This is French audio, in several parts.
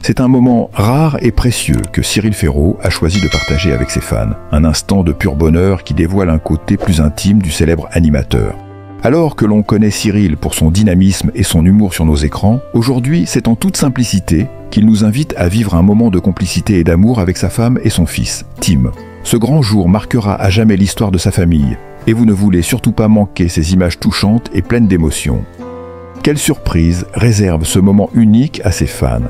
C'est un moment rare et précieux que Cyril Ferraud a choisi de partager avec ses fans. Un instant de pur bonheur qui dévoile un côté plus intime du célèbre animateur. Alors que l'on connaît Cyril pour son dynamisme et son humour sur nos écrans, aujourd'hui c'est en toute simplicité qu'il nous invite à vivre un moment de complicité et d'amour avec sa femme et son fils, Tim. Ce grand jour marquera à jamais l'histoire de sa famille, et vous ne voulez surtout pas manquer ces images touchantes et pleines d'émotions. Quelle surprise réserve ce moment unique à ses fans?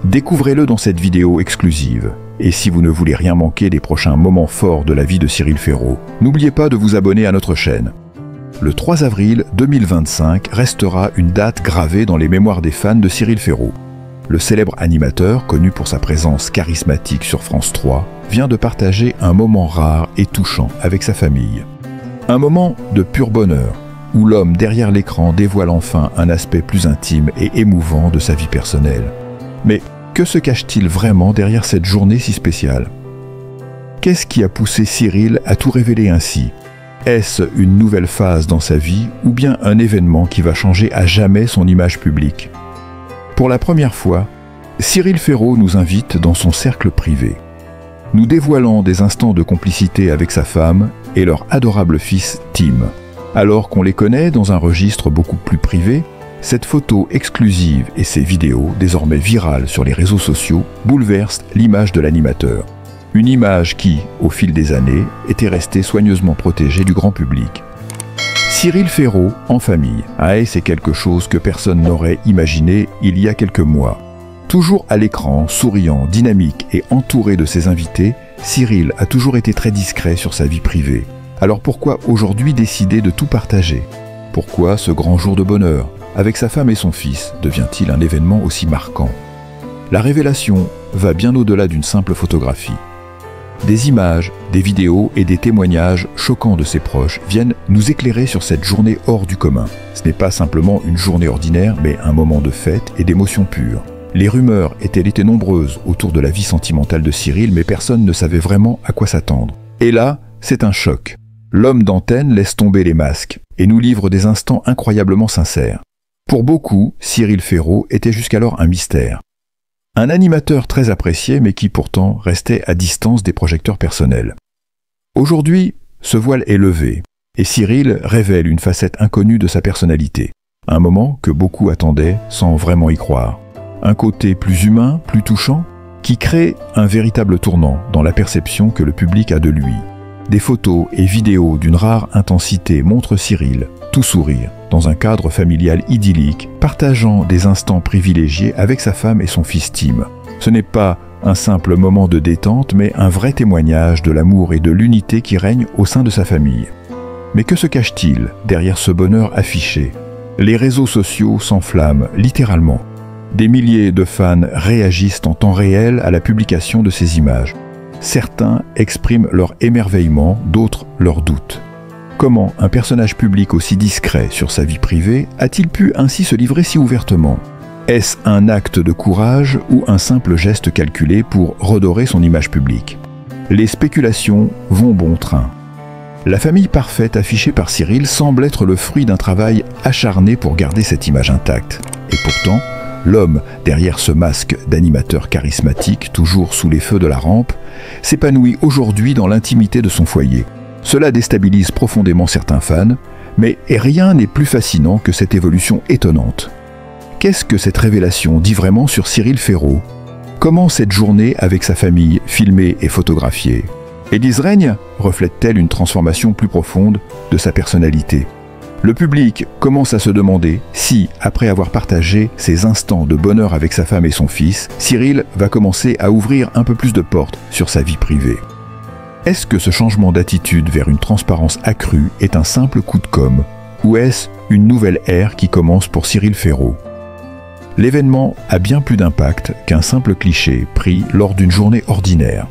Découvrez-le dans cette vidéo exclusive. Et si vous ne voulez rien manquer des prochains moments forts de la vie de Cyril Ferraud, n'oubliez pas de vous abonner à notre chaîne. Le 3 avril 2025 restera une date gravée dans les mémoires des fans de Cyril Ferraud. Le célèbre animateur, connu pour sa présence charismatique sur France 3, vient de partager un moment rare et touchant avec sa famille. Un moment de pur bonheur, où l'homme derrière l'écran dévoile enfin un aspect plus intime et émouvant de sa vie personnelle. Mais que se cache-t-il vraiment derrière cette journée si spéciale? Qu'est-ce qui a poussé Cyril à tout révéler ainsi? Est-ce une nouvelle phase dans sa vie ou bien un événement qui va changer à jamais son image publique? Pour la première fois, Cyril Ferraud nous invite dans son cercle privé, nous dévoilant des instants de complicité avec sa femme et leur adorable fils Tim. Alors qu'on les connaît dans un registre beaucoup plus privé, cette photo exclusive et ces vidéos, désormais virales sur les réseaux sociaux, bouleversent l'image de l'animateur. Une image qui, au fil des années, était restée soigneusement protégée du grand public. Cyril Ferraud en famille. C'est quelque chose que personne n'aurait imaginé il y a quelques mois. Toujours à l'écran, souriant, dynamique et entouré de ses invités, Cyril a toujours été très discret sur sa vie privée. Alors pourquoi aujourd'hui décider de tout partager? Pourquoi ce grand jour de bonheur avec sa femme et son fils devient-il un événement aussi marquant? La révélation va bien au-delà d'une simple photographie. Des images, des vidéos et des témoignages choquants de ses proches viennent nous éclairer sur cette journée hors du commun. Ce n'est pas simplement une journée ordinaire, mais un moment de fête et d'émotion pure. Les rumeurs étaient nombreuses autour de la vie sentimentale de Cyril, mais personne ne savait vraiment à quoi s'attendre. Et là, c'est un choc. L'homme d'antenne laisse tomber les masques et nous livre des instants incroyablement sincères. Pour beaucoup, Cyril Ferraud était jusqu'alors un mystère. Un animateur très apprécié, mais qui pourtant restait à distance des projecteurs personnels. Aujourd'hui, ce voile est levé, et Cyril révèle une facette inconnue de sa personnalité. Un moment que beaucoup attendaient sans vraiment y croire. Un côté plus humain, plus touchant, qui crée un véritable tournant dans la perception que le public a de lui. Des photos et vidéos d'une rare intensité montrent Cyril, tout sourire, dans un cadre familial idyllique, partageant des instants privilégiés avec sa femme et son fils Tim. Ce n'est pas un simple moment de détente, mais un vrai témoignage de l'amour et de l'unité qui règne au sein de sa famille. Mais que se cache-t-il derrière ce bonheur affiché? Les réseaux sociaux s'enflamment, littéralement. Des milliers de fans réagissent en temps réel à la publication de ces images. Certains expriment leur émerveillement, d'autres leurs doutes. Comment un personnage public aussi discret sur sa vie privée a-t-il pu ainsi se livrer si ouvertement? Est-ce un acte de courage ou un simple geste calculé pour redorer son image publique? Les spéculations vont bon train. La famille parfaite affichée par Cyril semble être le fruit d'un travail acharné pour garder cette image intacte. Et pourtant, l'homme derrière ce masque d'animateur charismatique, toujours sous les feux de la rampe, s'épanouit aujourd'hui dans l'intimité de son foyer. Cela déstabilise profondément certains fans, mais rien n'est plus fascinant que cette évolution étonnante. Qu'est-ce que cette révélation dit vraiment sur Cyril Ferraud? Comment cette journée avec sa famille, filmée et photographiée? Élise règne reflète-t-elle une transformation plus profonde de sa personnalité? Le public commence à se demander si, après avoir partagé ces instants de bonheur avec sa femme et son fils, Cyril va commencer à ouvrir un peu plus de portes sur sa vie privée. Est-ce que ce changement d'attitude vers une transparence accrue est un simple coup de com', ou est-ce une nouvelle ère qui commence pour Cyril Ferraud? L'événement a bien plus d'impact qu'un simple cliché pris lors d'une journée ordinaire.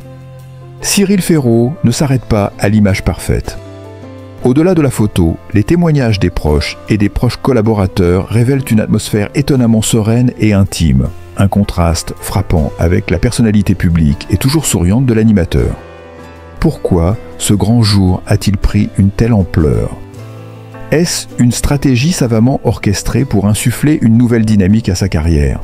Cyril Ferraud ne s'arrête pas à l'image parfaite. Au-delà de la photo, les témoignages des proches et des proches collaborateurs révèlent une atmosphère étonnamment sereine et intime, un contraste frappant avec la personnalité publique et toujours souriante de l'animateur. Pourquoi ce grand jour a-t-il pris une telle ampleur? Est-ce une stratégie savamment orchestrée pour insuffler une nouvelle dynamique à sa carrière?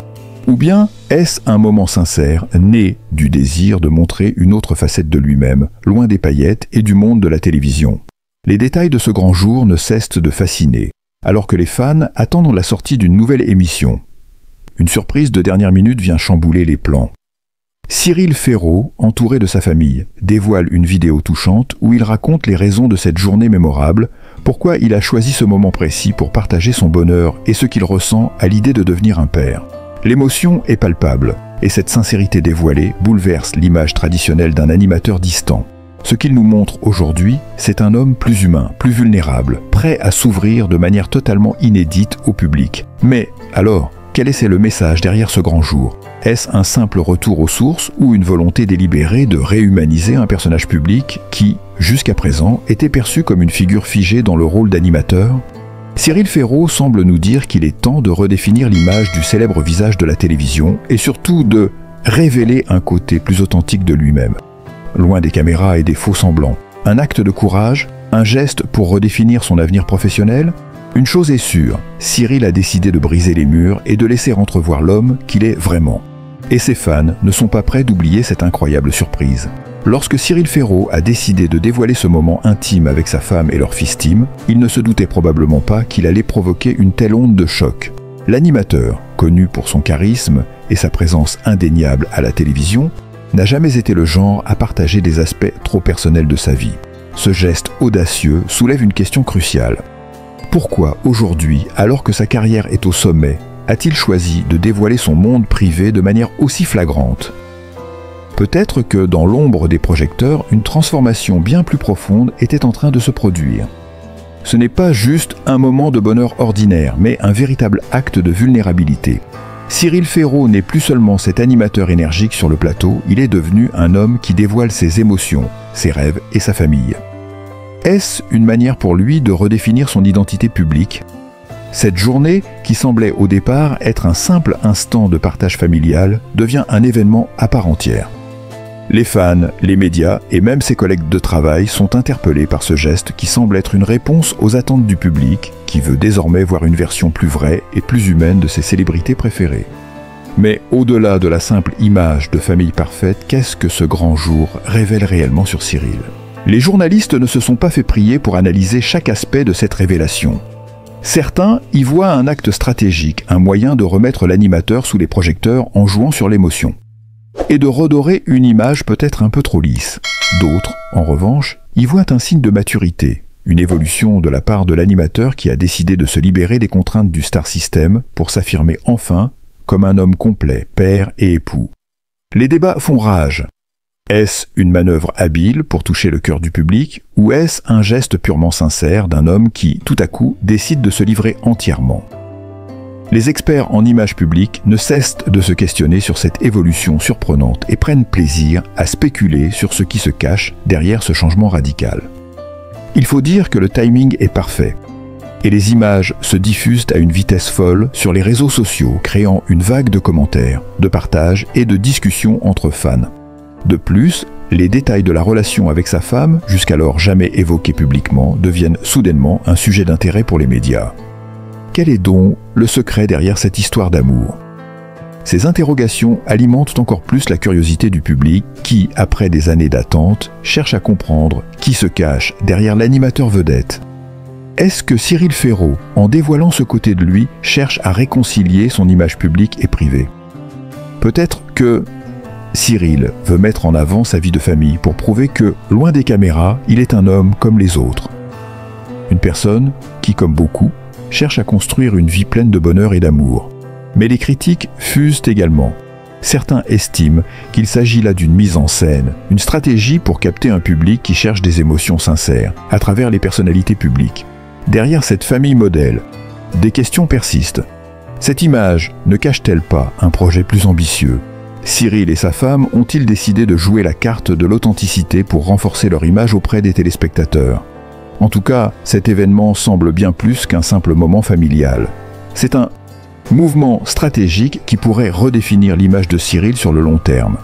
Ou bien est-ce un moment sincère, né du désir de montrer une autre facette de lui-même, loin des paillettes et du monde de la télévision? Les détails de ce grand jour ne cessent de fasciner, alors que les fans attendent la sortie d'une nouvelle émission. Une surprise de dernière minute vient chambouler les plans. Cyril Ferraud, entouré de sa famille, dévoile une vidéo touchante où il raconte les raisons de cette journée mémorable, pourquoi il a choisi ce moment précis pour partager son bonheur et ce qu'il ressent à l'idée de devenir un père. L'émotion est palpable, et cette sincérité dévoilée bouleverse l'image traditionnelle d'un animateur distant. Ce qu'il nous montre aujourd'hui, c'est un homme plus humain, plus vulnérable, prêt à s'ouvrir de manière totalement inédite au public. Mais alors, quel est le message derrière ce grand jour? Est-ce un simple retour aux sources ou une volonté délibérée de réhumaniser un personnage public qui, jusqu'à présent, était perçu comme une figure figée dans le rôle d'animateur? Cyril Ferraud semble nous dire qu'il est temps de redéfinir l'image du célèbre visage de la télévision et surtout de révéler un côté plus authentique de lui-même. Loin des caméras et des faux semblants. Un acte de courage, un geste pour redéfinir son avenir professionnel? Une chose est sûre, Cyril a décidé de briser les murs et de laisser entrevoir l'homme qu'il est vraiment. Et ses fans ne sont pas prêts d'oublier cette incroyable surprise. Lorsque Cyril Ferraud a décidé de dévoiler ce moment intime avec sa femme et leur fils Tim, il ne se doutait probablement pas qu'il allait provoquer une telle onde de choc. L'animateur, connu pour son charisme et sa présence indéniable à la télévision, n'a jamais été le genre à partager des aspects trop personnels de sa vie. Ce geste audacieux soulève une question cruciale. Pourquoi aujourd'hui, alors que sa carrière est au sommet, a-t-il choisi de dévoiler son monde privé de manière aussi flagrante? Peut-être que dans l'ombre des projecteurs, une transformation bien plus profonde était en train de se produire. Ce n'est pas juste un moment de bonheur ordinaire, mais un véritable acte de vulnérabilité. Cyril Ferraud n'est plus seulement cet animateur énergique sur le plateau, il est devenu un homme qui dévoile ses émotions, ses rêves et sa famille. Est-ce une manière pour lui de redéfinir son identité publique? Cette journée, qui semblait au départ être un simple instant de partage familial, devient un événement à part entière. Les fans, les médias et même ses collègues de travail sont interpellés par ce geste qui semble être une réponse aux attentes du public, qui veut désormais voir une version plus vraie et plus humaine de ses célébrités préférées. Mais au-delà de la simple image de famille parfaite, qu'est-ce que ce grand jour révèle réellement sur Cyril? Les journalistes ne se sont pas fait prier pour analyser chaque aspect de cette révélation. Certains y voient un acte stratégique, un moyen de remettre l'animateur sous les projecteurs en jouant sur l'émotion, et de redorer une image peut-être un peu trop lisse. D'autres, en revanche, y voient un signe de maturité, une évolution de la part de l'animateur qui a décidé de se libérer des contraintes du star system pour s'affirmer enfin comme un homme complet, père et époux. Les débats font rage. Est-ce une manœuvre habile pour toucher le cœur du public, ou est-ce un geste purement sincère d'un homme qui, tout à coup, décide de se livrer entièrement? Les experts en images publiques ne cessent de se questionner sur cette évolution surprenante et prennent plaisir à spéculer sur ce qui se cache derrière ce changement radical. Il faut dire que le timing est parfait, et les images se diffusent à une vitesse folle sur les réseaux sociaux, créant une vague de commentaires, de partages et de discussions entre fans. De plus, les détails de la relation avec sa femme, jusqu'alors jamais évoqués publiquement, deviennent soudainement un sujet d'intérêt pour les médias. Quel est donc le secret derrière cette histoire d'amour? Ces interrogations alimentent encore plus la curiosité du public qui, après des années d'attente, cherche à comprendre qui se cache derrière l'animateur vedette. Est-ce que Cyril Ferraud, en dévoilant ce côté de lui, cherche à réconcilier son image publique et privée? Peut-être que Cyril veut mettre en avant sa vie de famille pour prouver que, loin des caméras, il est un homme comme les autres. Une personne qui, comme beaucoup, cherche à construire une vie pleine de bonheur et d'amour. Mais les critiques fusent également. Certains estiment qu'il s'agit là d'une mise en scène, une stratégie pour capter un public qui cherche des émotions sincères, à travers les personnalités publiques. Derrière cette famille modèle, des questions persistent. Cette image ne cache-t-elle pas un projet plus ambitieux? Cyril et sa femme ont-ils décidé de jouer la carte de l'authenticité pour renforcer leur image auprès des téléspectateurs? En tout cas, cet événement semble bien plus qu'un simple moment familial. C'est un mouvement stratégique qui pourrait redéfinir l'image de Cyril sur le long terme,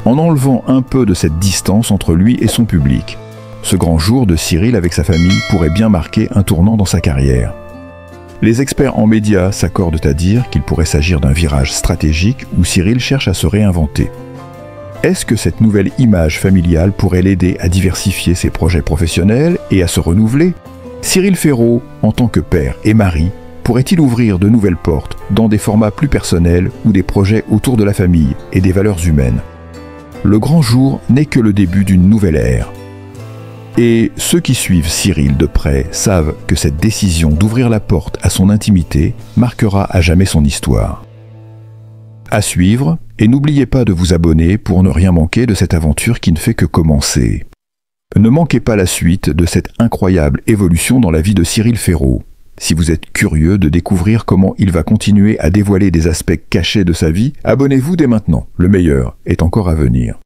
en enlevant un peu de cette distance entre lui et son public. Ce grand jour de Cyril avec sa famille pourrait bien marquer un tournant dans sa carrière. Les experts en médias s'accordent à dire qu'il pourrait s'agir d'un virage stratégique où Cyril cherche à se réinventer. Est-ce que cette nouvelle image familiale pourrait l'aider à diversifier ses projets professionnels et à se renouveler? Cyril Ferraud, en tant que père et mari, pourrait-il ouvrir de nouvelles portes dans des formats plus personnels ou des projets autour de la famille et des valeurs humaines? Le grand jour n'est que le début d'une nouvelle ère. Et ceux qui suivent Cyril de près savent que cette décision d'ouvrir la porte à son intimité marquera à jamais son histoire. À suivre, et n'oubliez pas de vous abonner pour ne rien manquer de cette aventure qui ne fait que commencer. Ne manquez pas la suite de cette incroyable évolution dans la vie de Cyril Ferraud. Si vous êtes curieux de découvrir comment il va continuer à dévoiler des aspects cachés de sa vie, abonnez-vous dès maintenant, le meilleur est encore à venir.